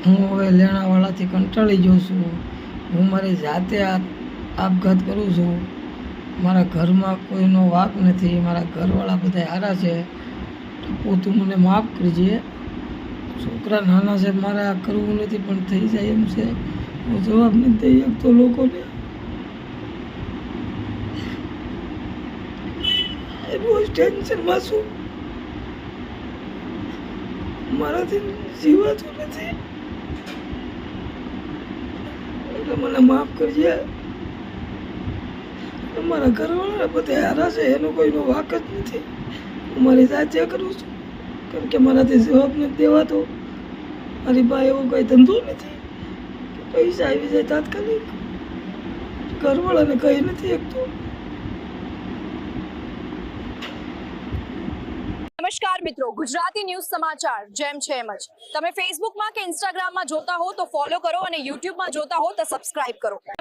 હું હવે લેણાવાળાથી કંટાળી જાઉં છું. હું મારી જાતે આપઘાત કરું છું. મારા ઘરમાં કોઈનો વાંક નથી. મારા ઘરવાળા બધા સારા છે. તું મને માફ કરજે. છોકરા નાના છે, મારે આ કરવું નથી પણ થઈ જાય એમ છે. હું જવાબ નથી દઈ શકતો લોકોને. રોજ ટેન્શનમાં છું. મારાથી જીવાતું નથી એટલે મને માફ કરજે. મારા ઘરવાળા બધા હારા છે, એનો કોઈનો વાંક જ નથી. હું મારી જાતે કરું છું કેમ કે મારાથી જવાબ નથી દેવાતો. મારી પાસે એવો કોઈ ધંધો નથી કે પૈસા આવી જાય તાત્કાલિક. ઘરવાળાને કહી નથી શકતો. નમસ્કાર મિત્રો, ગુજરાતી ન્યૂઝ સમાચાર જેમ છે એમ જ તમે ફેસબુકમાં કે ઇન્સ્ટાગ્રામમાં જોતા હો તો ફોલો કરો અને યુટ્યુબમાં જોતા હો તો સબસ્ક્રાઇબ કરો.